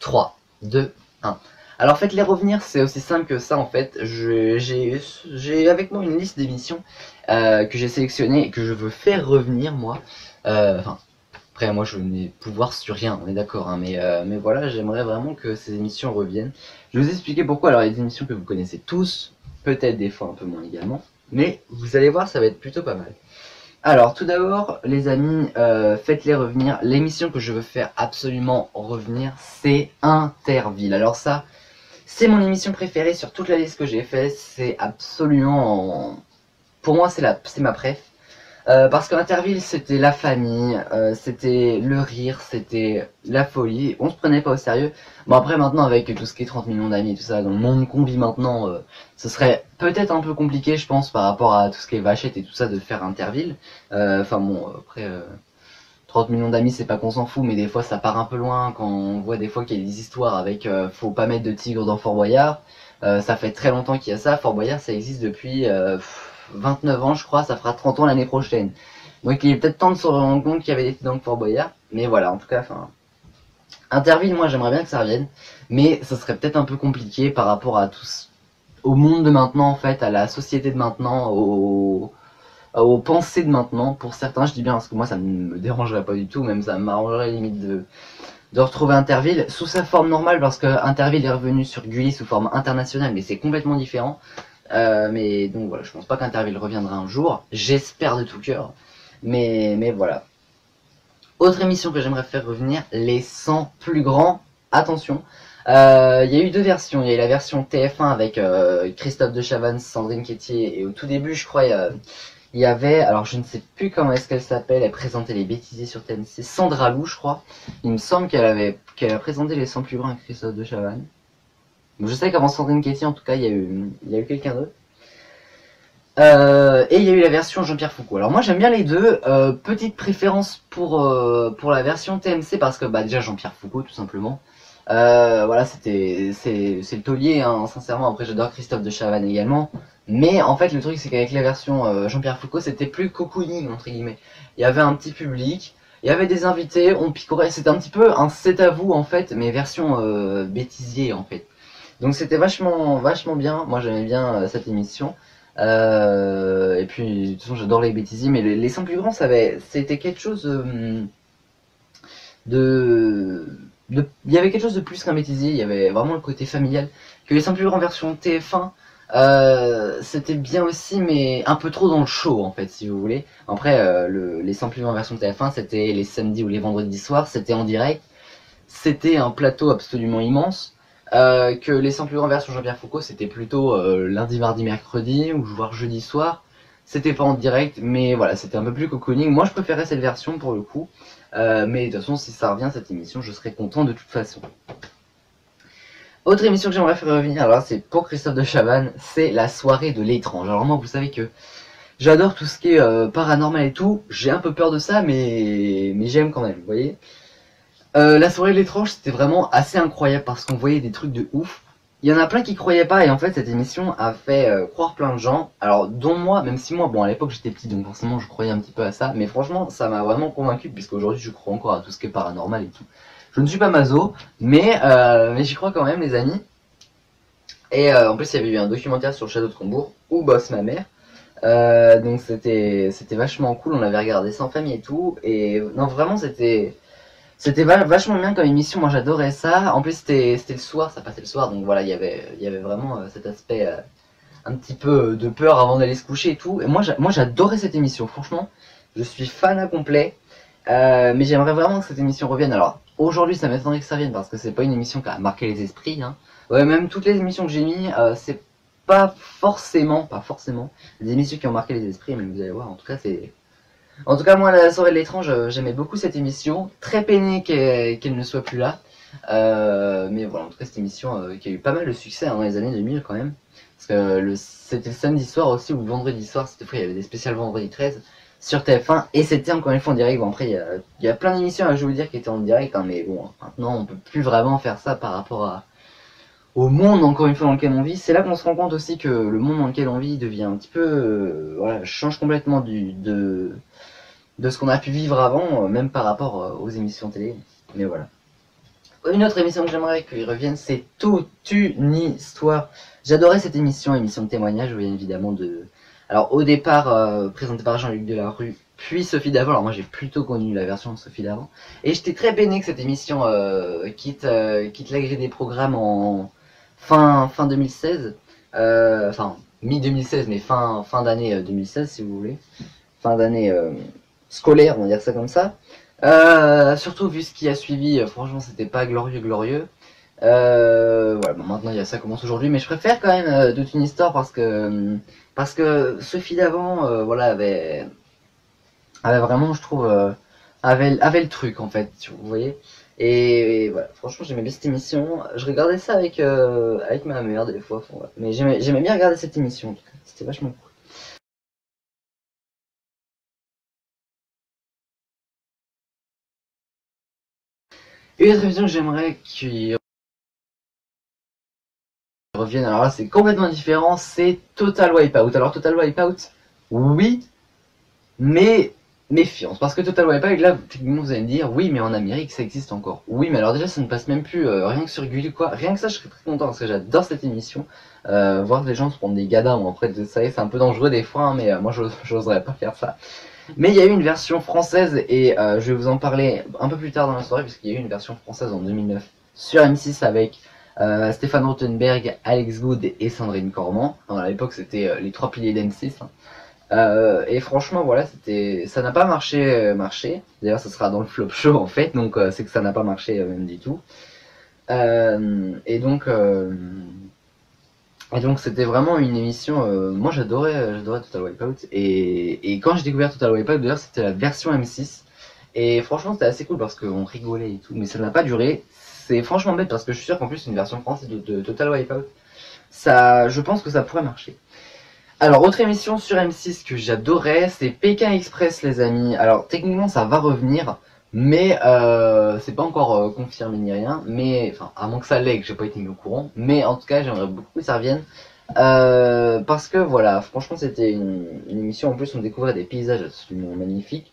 3, 2, 1. Alors faites-les revenir, c'est aussi simple que ça en fait. J'ai avec moi une liste d'émissions que j'ai sélectionnées et que je veux faire revenir moi. Enfin, après moi je n'ai pouvoir sur rien, on est d'accord, hein, mais voilà, j'aimerais vraiment que ces émissions reviennent. Je vais vous expliquer pourquoi. Alors il y a des émissions que vous connaissez tous, peut-être des fois un peu moins également, mais vous allez voir, ça va être plutôt pas mal. Alors tout d'abord les amis, faites-les revenir. L'émission que je veux faire absolument revenir, c'est Interville. Alors ça, c'est mon émission préférée sur toute la liste que j'ai fait. C'est absolument, pour moi c'est ma préf. Parce qu'Interville c'était la famille, c'était le rire, c'était la folie, on se prenait pas au sérieux. Bon après maintenant avec tout ce qui est 30 millions d'amis et tout ça, dans le monde qu'on vit maintenant, ce serait peut-être un peu compliqué je pense par rapport à tout ce qui est vachette et tout ça de faire Interville. Enfin bon après 30 millions d'amis c'est pas qu'on s'en fout mais des fois ça part un peu loin quand on voit des fois qu'il y a des histoires avec faut pas mettre de tigre dans Fort Boyard. Ça fait très longtemps qu'il y a ça, Fort Boyard ça existe depuis 29 ans je crois, ça fera 30 ans l'année prochaine. Donc il est peut-être temps de se rendre compte qu'il y avait des dans le Fort Boyard, mais voilà, en tout cas, enfin, Interville, moi j'aimerais bien que ça revienne, mais ça serait peut-être un peu compliqué par rapport à tous, au monde de maintenant en fait, à la société de maintenant, aux pensées de maintenant. Pour certains, je dis bien parce que moi ça ne me dérangerait pas du tout, même ça m'arrangerait limite de retrouver Interville sous sa forme normale parce que Interville est revenu sur Gulli sous forme internationale, mais c'est complètement différent. Mais donc voilà, je pense pas qu'Interville reviendra un jour. J'espère de tout cœur. Mais voilà. Autre émission que j'aimerais faire revenir, les 100 plus grands. Attention. Il y a eu deux versions. Il y a eu la version TF1 avec Christophe de Chavannes, Sandrine Quétier. Et au tout début, je crois, il y avait, alors je ne sais plus comment est-ce qu'elle s'appelle, elle présentait les bêtisiers sur TMC. Sandra Lou, je crois. Il me semble qu'elle a présenté les 100 plus grands avec Christophe de Chavannes. Donc je sais qu'avant Sandrine Quétier, en tout cas, il y a eu quelqu'un d'autre. Et il y a eu la version Jean-Pierre Foucault. Alors moi j'aime bien les deux. Petite préférence pour la version TMC parce que bah déjà Jean-Pierre Foucault tout simplement. Voilà, c'est le taulier, hein, sincèrement. Après j'adore Christophe de Chavannes également. Mais en fait le truc c'est qu'avec la version Jean-Pierre Foucault c'était plus cocooning entre guillemets. Il y avait un petit public, il y avait des invités, on picorait. C'était un petit peu un c'est à vous en fait, mais version bêtisier en fait. Donc c'était vachement bien. Moi j'aimais bien cette émission. Et puis de toute façon j'adore les bêtisiers, mais les 100 plus grands c'était quelque chose de, il y avait quelque chose de plus qu'un bêtisier. Il y avait vraiment le côté familial. Que les 100 plus grands version TF1, c'était bien aussi, mais un peu trop dans le show en fait, si vous voulez. Après, les 100 plus grands version TF1, c'était les samedis ou les vendredis soirs, c'était en direct. C'était un plateau absolument immense. Que les 100 plus grands versions Jean-Pierre Foucault, c'était plutôt lundi, mardi, mercredi, ou voire jeudi soir. C'était pas en direct, mais voilà, c'était un peu plus cocooning. Moi, je préférais cette version pour le coup. Mais de toute façon, si ça revient cette émission, je serai content de toute façon. Autre émission que j'aimerais faire revenir, alors c'est pour Christophe de Chavannes, c'est la soirée de l'étrange. Alors moi, vous savez que j'adore tout ce qui est paranormal et tout. J'ai un peu peur de ça, mais j'aime quand même, vous voyez. La soirée de l'étrange, c'était vraiment assez incroyable parce qu'on voyait des trucs de ouf. Il y en a plein qui croyaient pas et en fait cette émission a fait croire plein de gens. Alors dont moi, même si moi, bon à l'époque j'étais petit donc forcément je croyais un petit peu à ça. Mais franchement ça m'a vraiment convaincu puisqu'aujourd'hui je crois encore à tout ce qui est paranormal et tout. Je ne suis pas maso, mais j'y crois quand même les amis. Et en plus il y avait eu un documentaire sur le château de Combourg où bosse ma mère. Donc c'était vachement cool, on avait regardé ça en famille et tout. Et non vraiment c'était vachement bien comme émission, moi j'adorais ça. En plus c'était le soir, ça passait le soir, donc voilà, il y avait vraiment cet aspect un petit peu de peur avant d'aller se coucher et tout. Et moi j'adorais cette émission, franchement, je suis fan à complet. Mais j'aimerais vraiment que cette émission revienne. Alors aujourd'hui ça m'étonnerait que ça revienne parce que c'est pas une émission qui a marqué les esprits. Hein. Ouais, même toutes les émissions que j'ai mis, c'est pas forcément des émissions qui ont marqué les esprits, mais vous allez voir, en tout cas c'est... En tout cas, moi, la soirée de l'étrange, j'aimais beaucoup cette émission. Très peiné qu'elle ne soit plus là. Mais voilà, en tout cas, cette émission qui a eu pas mal de succès hein, dans les années 2000 quand même. Parce que c'était le samedi soir aussi ou le vendredi soir. Cette fois, il y avait des spéciales vendredi 13 sur TF1. Et c'était encore une fois en direct. Bon, après, il y a plein d'émissions, je vais vous dire, qui étaient en direct. Hein, mais bon, maintenant, on peut plus vraiment faire ça par rapport au monde, encore une fois, dans lequel on vit. C'est là qu'on se rend compte aussi que le monde dans lequel on vit devient un petit peu... voilà, change complètement de ce qu'on a pu vivre avant, même par rapport aux émissions télé. Mais voilà. une autre émission que j'aimerais qu'ils reviennent, c'est Toute une histoire. J'adorais cette émission, émission de témoignage, bien évidemment de... Alors au départ, présenté par Jean-Luc Delarue, puis Sophie Davant. Alors moi j'ai plutôt connu la version de Sophie Davant. Et j'étais très peiné que cette émission quitte la grille des programmes en fin 2016. Enfin, mi-2016, mais fin d'année 2016 si vous voulez. Fin d'année scolaire, on va dire ça comme ça. Surtout vu ce qui a suivi, franchement c'était pas glorieux. Voilà, bon, maintenant il y a ça commence aujourd'hui, mais je préfère quand même toute une histoire parce que Sophie d'avant, voilà, avait vraiment, je trouve, avait le truc en fait, vous voyez. Et voilà, franchement j'aimais bien cette émission. Je regardais ça avec ma mère des fois, voilà. Mais j'aimais bien regarder cette émission en tout cas, c'était vachement cool. Et une autre émission que j'aimerais qu'il revienne, alors là c'est complètement différent, c'est Total Wipeout. Alors Total Wipeout, oui, mais méfiance, parce que Total Wipeout, là, techniquement vous allez me dire, oui, mais en Amérique ça existe encore. Oui, mais alors déjà ça ne passe même plus, rien que sur Gulli quoi, rien que ça je serais très content parce que j'adore cette émission. Voir des gens se prendre des gadins, bon, après ça c'est un peu dangereux des fois, hein, mais moi j'oserais pas faire ça. Mais il y a eu une version française et je vais vous en parler un peu plus tard dans la soirée, puisqu'il y a eu une version française en 2009 sur M6 avec Stéphane Rothenberg, Alex Good et Sandrine Cormand. Alors, à l'époque c'était les trois piliers d'M6. Hein. Et franchement voilà, ça n'a pas marché. D'ailleurs ça sera dans le flop show en fait, donc c'est que ça n'a pas marché même du tout. Et donc c'était vraiment une émission, moi j'adorais Total Wipeout, et quand j'ai découvert Total Wipeout d'ailleurs c'était la version M6, et franchement c'était assez cool parce qu'on rigolait et tout, mais ça n'a pas duré, c'est franchement bête parce que je suis sûr qu'en plus une version française de Total Wipeout, ça, je pense que ça pourrait marcher. Alors autre émission sur M6 que j'adorais, c'est Pékin Express les amis, alors techniquement ça va revenir, mais c'est pas encore confirmé ni rien, mais enfin à moins que ça l'ait, que j'ai pas été mis au courant, mais en tout cas j'aimerais beaucoup que ça revienne, parce que voilà, franchement c'était une émission, en plus on découvrait des paysages absolument magnifiques,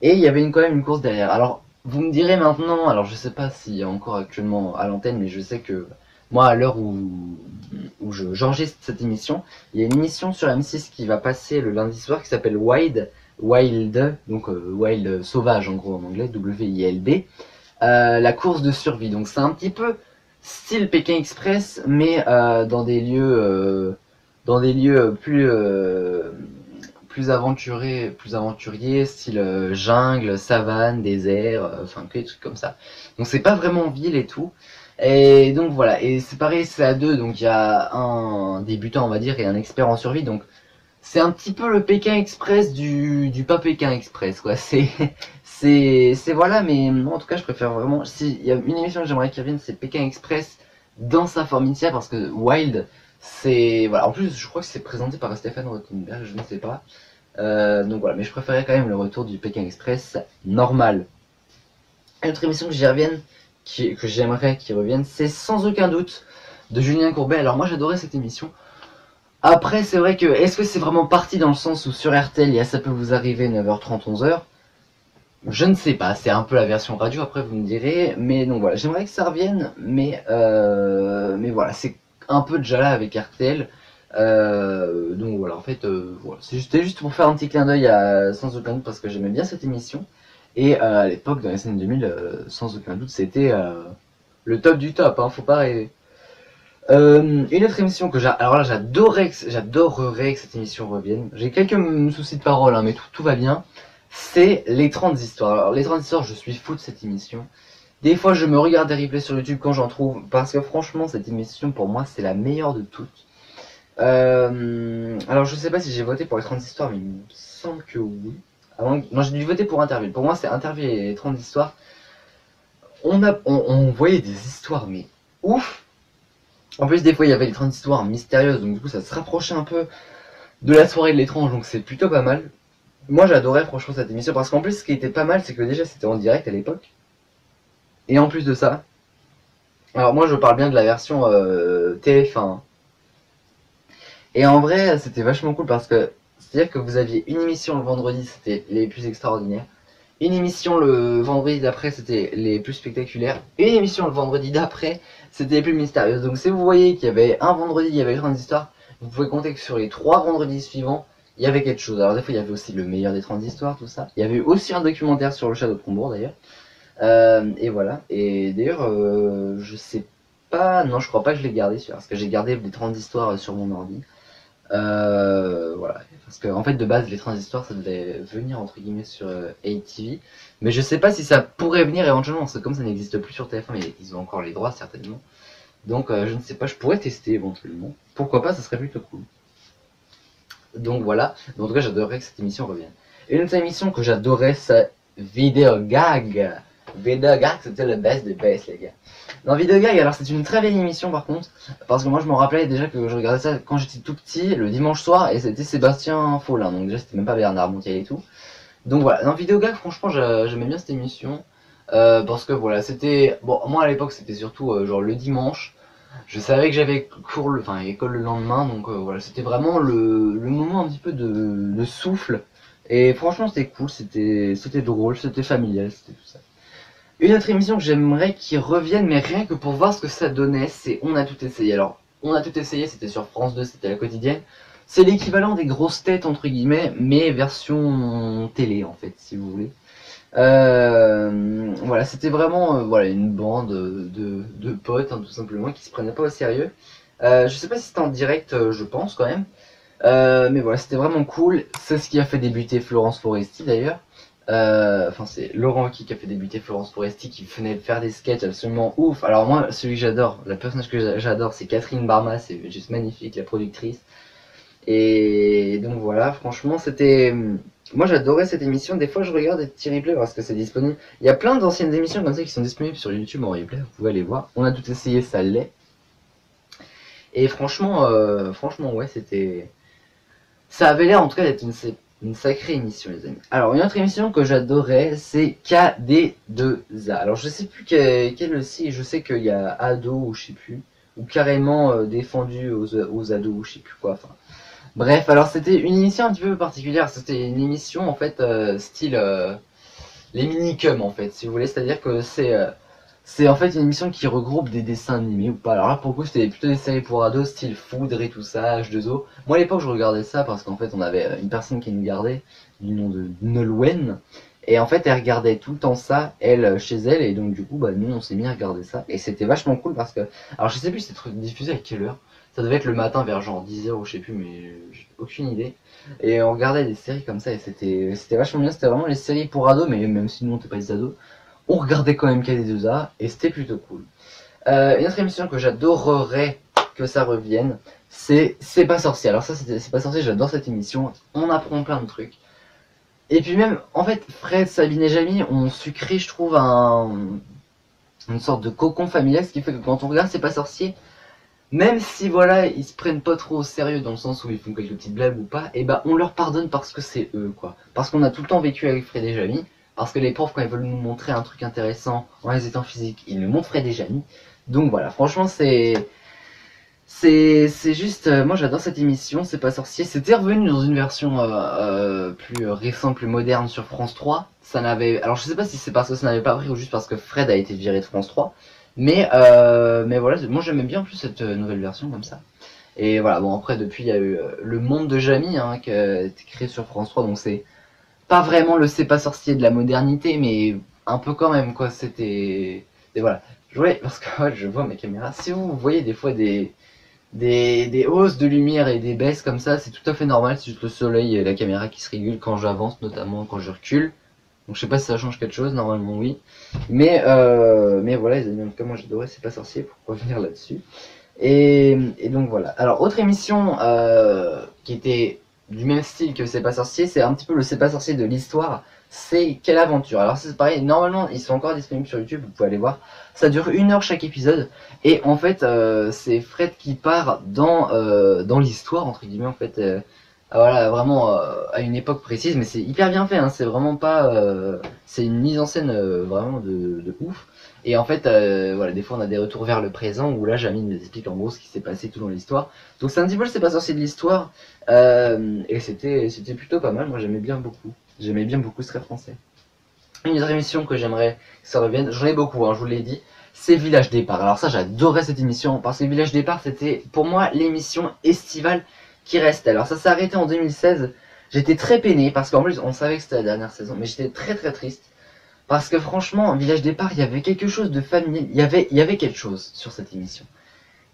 et il y avait quand même une course derrière. Alors vous me direz maintenant, alors je sais pas s'il y a encore actuellement à l'antenne, mais je sais que moi à l'heure où j'enregistre cette émission, il y a une émission sur M6 qui va passer le lundi soir qui s'appelle Wild, donc Wild sauvage en gros en anglais, W-I-L-D, la course de survie. Donc c'est un petit peu style Pékin Express, mais dans des lieux plus aventuriers, style jungle, savane, désert, enfin que des trucs comme ça. Donc c'est pas vraiment ville et tout. Et donc voilà, et c'est pareil, c'est à deux, donc il y a un débutant on va dire et un expert en survie, donc c'est un petit peu le Pékin Express du pas Pékin Express quoi. C'est voilà, mais moi en tout cas je préfère vraiment. Si il y a une émission que j'aimerais qu'il revienne, c'est Pékin Express dans sa forme initiale parce que Wild, c'est voilà. En plus je crois que c'est présenté par Stéphane Rothenberg, je ne sais pas. Donc voilà, mais je préférais quand même le retour du Pékin Express normal. Une autre émission que j'y revienne, que j'aimerais qu'il revienne, c'est sans aucun doute de Julien Courbet. Alors moi j'adorais cette émission. Après, c'est vrai que, est-ce que c'est vraiment parti dans le sens où sur RTL, il y a ça peut vous arriver 9h30, 11h? Je ne sais pas, c'est un peu la version radio, après vous me direz, mais donc voilà, j'aimerais que ça revienne, mais voilà, c'est un peu déjà là avec RTL, donc voilà, en fait, voilà. C'était juste pour faire un petit clin d'œil à Sans aucun doute, parce que j'aimais bien cette émission, et à l'époque, dans les années 2000, Sans aucun doute, c'était le top du top, hein, faut pas rêver. Une autre émission que alors là j'adorerais que cette émission revienne. J'ai quelques soucis de parole, hein, mais tout va bien. C'est les 30 histoires. Alors les 30 histoires, je suis fou de cette émission. Des fois je me regarde des replays sur YouTube quand j'en trouve, parce que franchement cette émission pour moi c'est la meilleure de toutes. Alors je sais pas si j'ai voté pour les 30 histoires, mais il me semble que oui. Non, j'ai dû voter pour Interville. Pour moi c'est Interville et les 30 histoires. On voyait des histoires mais ouf. En plus, des fois, il y avait les 30 histoires mystérieuses, donc du coup, ça se rapprochait un peu de la soirée de l'étrange, donc c'est plutôt pas mal. Moi, j'adorais franchement cette émission, parce qu'en plus, ce qui était pas mal, c'est que déjà, c'était en direct à l'époque. Et en plus de ça, alors moi, je parle bien de la version TF1. Et en vrai, c'était vachement cool, parce que, c'est-à-dire que vous aviez une émission le vendredi, c'était les plus extraordinaires. Une émission le vendredi d'après, c'était les plus spectaculaires. Une émission le vendredi d'après, c'était les plus mystérieuses. Donc si vous voyez qu'il y avait un vendredi, il y avait les grandes histoires, vous pouvez compter que sur les 3 vendredis suivants, il y avait quelque chose. Alors des fois, il y avait aussi le meilleur des 30 histoires, tout ça. Il y avait aussi un documentaire sur le château de Combourg d'ailleurs. Et voilà. Et d'ailleurs, je sais pas, non, je crois pas que je l'ai gardé sur, parce que j'ai gardé les 30 histoires sur mon ordi. Voilà, parce que en fait de base les transistors ça devait venir entre guillemets sur ATV, mais je sais pas si ça pourrait venir éventuellement, parce que comme ça n'existe plus sur TF1, mais ils ont encore les droits certainement. Donc je ne sais pas, je pourrais tester éventuellement. Pourquoi pas, ça serait plutôt cool. Donc voilà, mais en tout cas j'adorerais que cette émission revienne. Une autre émission que j'adorais, c'est Video Gag. Video Gag, c'était le best des best les gars. Dans Video Gag, alors c'est une très vieille émission par contre, parce que moi je me rappelais déjà que je regardais ça quand j'étais tout petit, le dimanche soir, et c'était Sébastien Follin, donc déjà c'était même pas Bernard Montiel et tout. Donc voilà, dans Video Gag, franchement j'aimais bien cette émission, parce que voilà, c'était, bon moi à l'époque c'était surtout genre le dimanche, je savais que j'avais cours, enfin école le lendemain, donc voilà, c'était vraiment le moment un petit peu de souffle, et franchement c'était cool, c'était drôle, c'était familial, c'était tout ça. Une autre émission que j'aimerais qu'ils reviennent, mais rien que pour voir ce que ça donnait, c'est On a tout essayé. Alors, On a tout essayé, c'était sur France 2, c'était la quotidienne. C'est l'équivalent des grosses têtes, entre guillemets, mais version télé, en fait, si vous voulez. Voilà, c'était vraiment voilà, une bande de potes, hein, tout simplement, qui se prenaient pas au sérieux. Je sais pas si c'était en direct, je pense quand même. Mais voilà, c'était vraiment cool. C'est ce qui a fait débuter Florence Foresti d'ailleurs. Enfin, c'est Laurent qui a fait débuter Florence Foresti, qui venait de faire des sketchs absolument ouf. Alors moi, celui que j'adore, la personnage que j'adore, c'est Catherine Barma, c'est juste magnifique, la productrice. Et donc voilà, franchement, c'était... Moi j'adorais cette émission, des fois je regarde des petits replays parce que c'est disponible. Il y a plein d'anciennes émissions comme ça qui sont disponibles sur YouTube en replay, vous pouvez aller voir. On a tout essayé, ça l'est. Et franchement ouais, c'était... Ça avait l'air en tout cas d'être une sacrée émission, les amis. Alors, une autre émission que j'adorais, c'est KD2A. Alors, je sais plus quel aussi, je sais qu'il y a Ado ou je sais plus, ou carrément défendu aux ados ou je sais plus quoi. Enfin, bref, alors c'était une émission un petit peu particulière. C'était une émission en fait style les minicums en fait, si vous voulez. C'est-à-dire que c'est en fait une émission qui regroupe des dessins animés ou pas. Alors là, pour le coup, c'était plutôt des séries pour ados, style Foudre et tout ça, H2O. Moi, à l'époque, je regardais ça parce qu'en fait, on avait une personne qui nous gardait, du nom de Nolwenn. Et en fait, elle regardait tout le temps ça, elle, chez elle. Et donc, du coup, bah, nous, on s'est mis à regarder ça. Et c'était vachement cool parce que... Alors, je sais plus, c'était diffusé à quelle heure. Ça devait être le matin vers genre 10h ou je sais plus, mais j'ai aucune idée. Et on regardait des séries comme ça et c'était vachement bien. C'était vraiment les séries pour ados, mais même si nous, on n'était pas des ados, on regardait quand même KD2A et c'était plutôt cool. Une autre émission que j'adorerais que ça revienne, C'est pas sorcier. Alors ça, c'est pas sorcier, j'adore cette émission. On apprend plein de trucs. Et puis même, en fait, Fred, Sabine et Jamie ont su créer, je trouve, une sorte de cocon familial, ce qui fait que quand on regarde C'est pas sorcier, même si voilà, ils se prennent pas trop au sérieux dans le sens où ils font quelques petites blagues ou pas, et bah on leur pardonne parce que c'est eux, quoi. Parce qu'on a tout le temps vécu avec Fred et Jamie, parce que les profs, quand ils veulent nous montrer un truc intéressant en les étant physique, ils nous montrent Fred et Jamie. Donc voilà, franchement, c'est juste, moi j'adore cette émission, C'est pas sorcier. C'était revenu dans une version plus récente, plus moderne sur France 3. Ça n'avait, alors je sais pas si c'est parce que ça n'avait pas pris ou juste parce que Fred a été viré de France 3. Mais voilà, moi j'aimais bien en plus cette nouvelle version comme ça. Et voilà, bon après depuis il y a eu Le Monde de Jamie hein, qui a été créé sur France 3, donc c'est pas vraiment le C'est pas sorcier de la modernité, mais un peu quand même quoi, c'était... Et voilà, je voulais, parce que ouais, je vois mes caméras, si vous voyez des fois des hausses de lumière et des baisses comme ça, c'est tout à fait normal, c'est juste le soleil et la caméra qui se régule quand j'avance, notamment quand je recule. Donc je sais pas si ça change quelque chose, normalement oui. Mais voilà les amis, en tout cas moi j'adorais C'est pas sorcier pour revenir là-dessus. Et donc voilà. Alors autre émission qui était du même style que C'est pas sorcier, c'est un petit peu le C'est pas sorcier de l'histoire. C'est Quelle aventure. Alors c'est pareil, normalement ils sont encore disponibles sur YouTube, vous pouvez aller voir. Ça dure 1 heure chaque épisode. Et en fait c'est Fred qui part dans l'histoire, entre guillemets en fait. Voilà, vraiment à une époque précise, mais c'est hyper bien fait, hein, c'est vraiment pas... c'est une mise en scène vraiment de ouf. Et en fait, voilà, des fois on a des retours vers le présent où là Jamie nous explique en gros ce qui s'est passé tout dans l'histoire. Donc c'est un petit peu le C'est pas sorcier de l'histoire. Et c'était plutôt pas mal, moi j'aimais bien beaucoup. J'aimais bien beaucoup ce rêve français. Une autre émission que j'aimerais que ça revienne, j'en ai beaucoup, hein, je vous l'ai dit, c'est Village Départ. Alors ça, j'adorais cette émission parce que Village Départ, c'était pour moi l'émission estivale qui restait. Alors ça s'est arrêté en 2016. J'étais très peiné parce qu'en plus on savait que c'était la dernière saison, mais j'étais très très triste parce que franchement, Village Départ, il y avait quelque chose de familial. Il y avait quelque chose sur cette émission.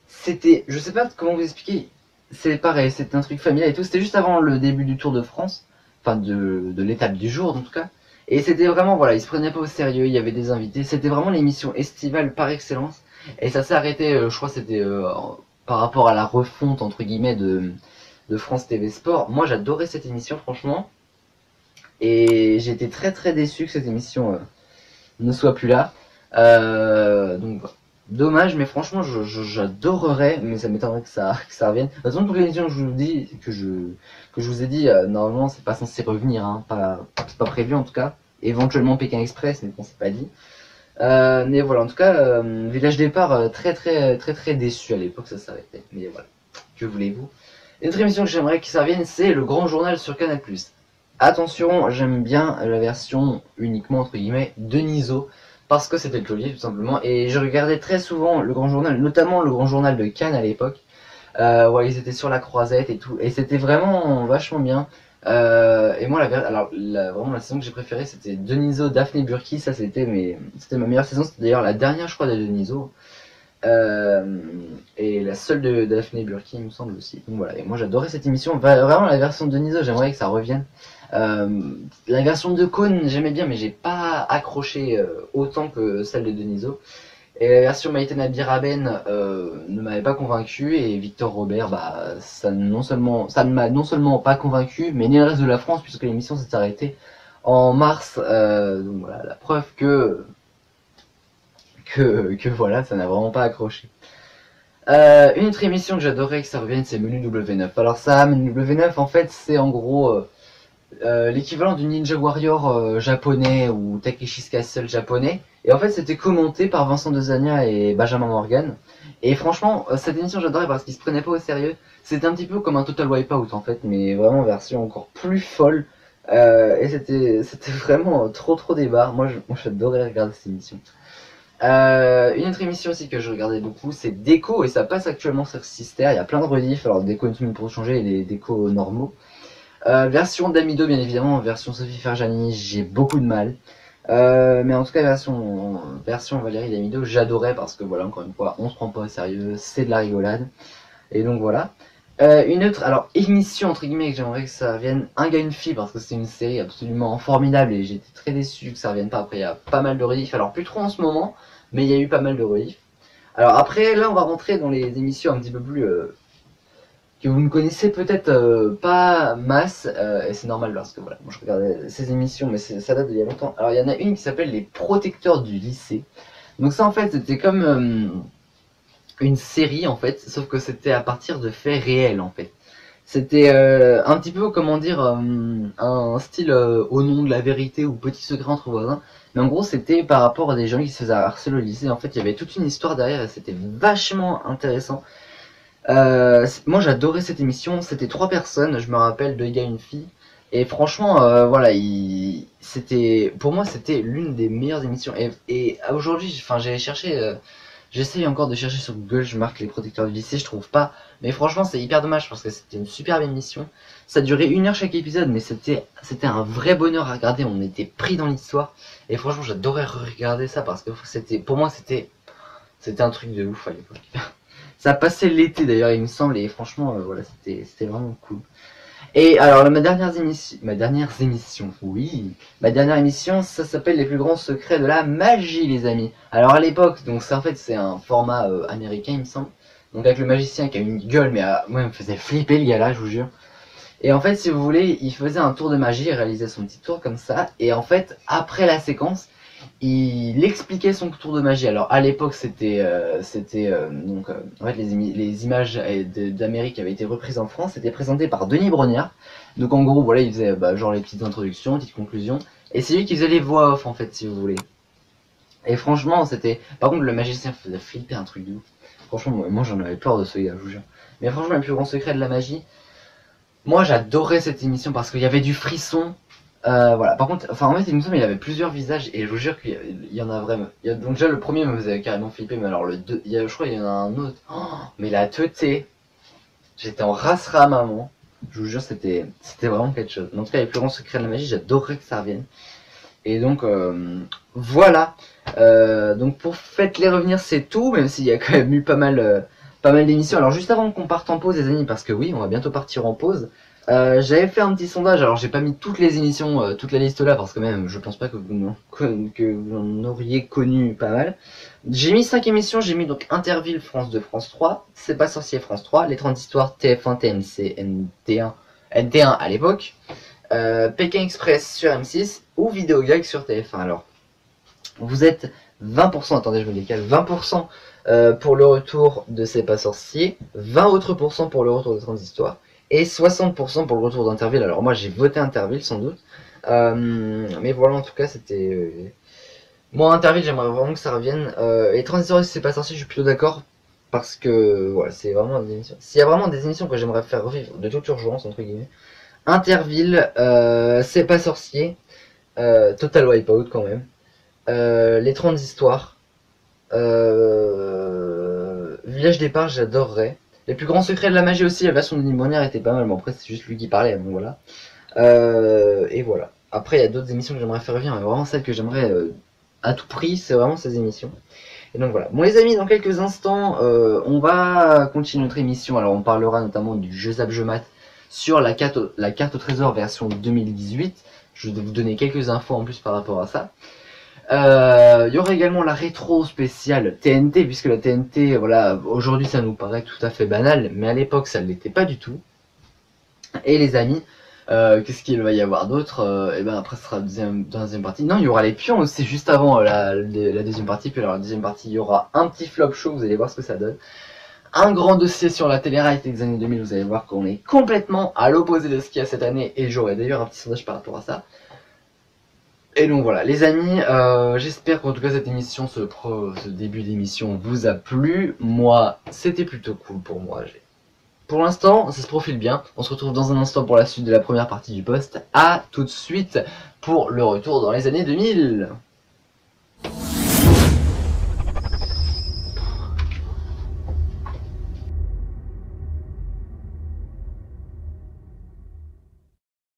C'était, je sais pas comment vous expliquer. C'est pareil, c'était un truc familial et tout. C'était juste avant le début du Tour de France, enfin de l'étape du jour en tout cas. Et c'était vraiment, voilà, ils se prenaient pas au sérieux, il y avait des invités. C'était vraiment l'émission estivale par excellence. Et ça s'est arrêté, je crois, c'était par rapport à la refonte entre guillemets de France TV Sport. Moi, j'adorais cette émission, franchement. Et j'étais très très déçu que cette émission ne soit plus là. Donc voilà. Dommage, mais franchement, j'adorerais, mais ça m'étonnerait que ça revienne. De toute façon, toutes les émissions que je vous dis, que je vous ai dit, normalement, c'est pas censé revenir, hein, c'est pas prévu en tout cas. Éventuellement Pékin Express, mais bon, c'est pas dit. Mais voilà, en tout cas, Village Départ, très déçu à l'époque, ça s'arrêtait. Mais voilà, que voulez-vous. Une autre émission que j'aimerais que ça revienne, c'est le Grand Journal sur Canal+. Attention, j'aime bien la version uniquement entre guillemets de Niso parce que c'était le collier tout simplement et je regardais très souvent le Grand Journal, notamment le Grand Journal de Cannes à l'époque. Ouais, ils étaient sur la croisette et tout et c'était vraiment vachement bien. Et moi vraiment la saison que j'ai préférée c'était Deniso, Daphné Burki, ça c'était ma meilleure saison, c'était d'ailleurs la dernière je crois de Deniso. Et la seule de Daphné Burki il me semble aussi. Donc voilà, et moi j'adorais cette émission, vraiment la version de Deniso, j'aimerais que ça revienne. La version de Cône j'aimais bien mais j'ai pas accroché autant que celle de Deniso. Et la version Maïtena Biraben ne m'avait pas convaincu et Victor Robert ça ne m'a non seulement pas convaincu mais ni le reste de la France puisque l'émission s'est arrêtée en mars. Donc voilà, la preuve que voilà, ça n'a vraiment pas accroché. Une autre émission que j'adorais que ça revienne, c'est Menu W9. Alors ça, Menu W9, en fait, c'est en gros l'équivalent du Ninja Warrior japonais ou Takeshi's Castle japonais. Et en fait, c'était commenté par Vincent Dezania et Benjamin Morgan. Et franchement, cette émission, j'adorais parce qu'ils se prenaient pas au sérieux. C'était un petit peu comme un Total Wipeout, en fait, mais vraiment en version encore plus folle. Et c'était vraiment trop débat. Moi, j'adorais regarder cette émission. Une autre émission aussi que je regardais beaucoup, c'est Déco, et ça passe actuellement sur Sister. Il y a plein de rediffs, alors Déco Intimate pour changer et les Déco normaux. Version d'Amido, bien évidemment, version Sophie Ferjani, j'ai beaucoup de mal. Mais en tout cas, version Valérie d'Amido, j'adorais parce que voilà, encore une fois, on se prend pas au sérieux, c'est de la rigolade. Et donc voilà. Une autre, alors émission entre guillemets que j'aimerais que ça revienne, Un gars une fille parce que c'est une série absolument formidable et j'étais très déçu que ça revienne pas. Après il y a pas mal de rediffs, alors plus trop en ce moment, mais il y a eu pas mal de rediffs. Alors après là on va rentrer dans les émissions un petit peu plus que vous ne connaissez peut-être pas masse et c'est normal parce que voilà, moi je regardais ces émissions mais ça date d'il y a longtemps. Alors il y en a une qui s'appelle Les Protecteurs du lycée. Donc ça en fait c'était comme une série en fait, sauf que c'était à partir de faits réels en fait. C'était un petit peu, comment dire, un style Au nom de la vérité ou Petit secret entre voisins. Mais en gros, c'était par rapport à des gens qui se faisaient harceler au lycée. En fait, il y avait toute une histoire derrière et c'était vachement intéressant. Moi, j'adorais cette émission. C'était 3 personnes, je me rappelle, 2 gars, une fille. Et franchement, voilà, pour moi, c'était l'une des meilleures émissions. Et aujourd'hui, enfin, j'ai cherché. J'essaye encore de chercher sur Google, je marque Les Protecteurs du lycée, je trouve pas. Mais franchement, c'est hyper dommage parce que c'était une superbe émission. Ça durait 1 heure chaque épisode, mais c'était un vrai bonheur à regarder. On était pris dans l'histoire. Et franchement, j'adorais regarder ça parce que pour moi, c'était un truc de ouf à l'époque. Ça passait l'été d'ailleurs, il me semble, et franchement, voilà, c'était vraiment cool. Et alors, ma dernière émission, ça s'appelle Les plus grands secrets de la magie, les amis. Alors à l'époque, donc ça en fait c'est un format américain, il me semble. Donc avec le magicien qui a une gueule, mais moi il me faisait flipper le gars là, je vous jure. Et en fait, si vous voulez, il faisait un tour de magie, il réalisait son petit tour comme ça. Et en fait, après la séquence, il expliquait son tour de magie. Alors à l'époque, en fait les images d'Amérique avaient été reprises en France. C'était présenté par Denis Brognard. Donc en gros, voilà, il faisait genre les petites introductions, petites conclusions. Et c'est lui qui faisait les voix off en fait, si vous voulez. Et franchement, par contre, le magicien faisait flipper un truc de ouf. Franchement, moi j'en avais peur de ce gars, je vous jure. Mais franchement, le plus grand secret de la magie. Moi, j'adorais cette émission parce qu'il y avait du frisson. Voilà, par contre, enfin en fait il me semble qu'il avait plusieurs visages et je vous jure qu'il y en a vraiment. Donc déjà le premier me faisait carrément flipper, mais alors le deux, je crois qu'il y en a un autre. Oh, mais la teuté, j'étais en race-ram maman. Je vous jure c'était vraiment quelque chose. En tout cas les plus grands secrets de la magie, j'adorerais que ça revienne. Et donc voilà. Donc pour Faites-les revenir c'est tout, même s'il y a quand même eu pas mal d'émissions. Alors juste avant qu'on parte en pause les amis, parce que oui on va bientôt partir en pause. J'avais fait un petit sondage, alors j'ai pas mis toutes les émissions, toute la liste là, parce que même je pense pas que vous en auriez connu pas mal. J'ai mis 5 émissions, j'ai mis donc Interville France 2, France 3, C'est pas sorcier France 3, Les 30 histoires TF1, TMC, NT1, NT1 à l'époque, Pékin Express sur M6 ou Vidéo Gag sur TF1. Alors, vous êtes 20%, attendez je me décale, 20% pour le retour de C'est pas sorcier, 20 autres pourcents pour le retour de 30 histoires, et 60% pour le retour d'Interville. Alors moi j'ai voté Interville sans doute, mais voilà en tout cas c'était... Moi Interville j'aimerais vraiment que ça revienne, et 30 histoires si c'est pas sorcier je suis plutôt d'accord, parce que voilà c'est vraiment des émissions. S'il y a vraiment des émissions que j'aimerais faire revivre de toute urgence entre guillemets, Interville, C'est pas sorcier, Total Wipeout quand même, les 30 histoires, Village départ j'adorerais. Les plus grands secrets de la magie aussi, la version de Nimonière était pas mal, mais après c'est juste lui qui parlait, donc voilà. Et voilà. Après il y a d'autres émissions que j'aimerais faire revenir, mais vraiment celle que j'aimerais à tout prix, c'est vraiment ces émissions. Et donc voilà. Bon les amis, dans quelques instants, on va continuer notre émission. Alors on parlera notamment du jeu Zap Jeu Mat sur la carte au trésor version 2018. Je vais vous donner quelques infos en plus par rapport à ça. Il y aura également la rétro spéciale TNT, puisque la TNT, voilà, aujourd'hui ça nous paraît tout à fait banal, mais à l'époque ça ne l'était pas du tout. Et les amis, qu'est-ce qu'il va y avoir d'autre? Et ben après ce sera dans la deuxième partie. Non, il y aura les pions aussi juste avant la deuxième partie. Puis alors la deuxième partie, il y aura un petit flop show, vous allez voir ce que ça donne. Un grand dossier sur la télé-réalité des années 2000, vous allez voir qu'on est complètement à l'opposé de ce qu'il y a cette année. Et j'aurai d'ailleurs un petit sondage par rapport à ça. Et donc voilà, les amis, j'espère qu'en tout cas cette émission, ce début d'émission vous a plu. Moi, c'était plutôt cool pour moi. Pour l'instant, ça se profile bien. On se retrouve dans un instant pour la suite de la première partie du post. A tout de suite pour le retour dans les années 2000.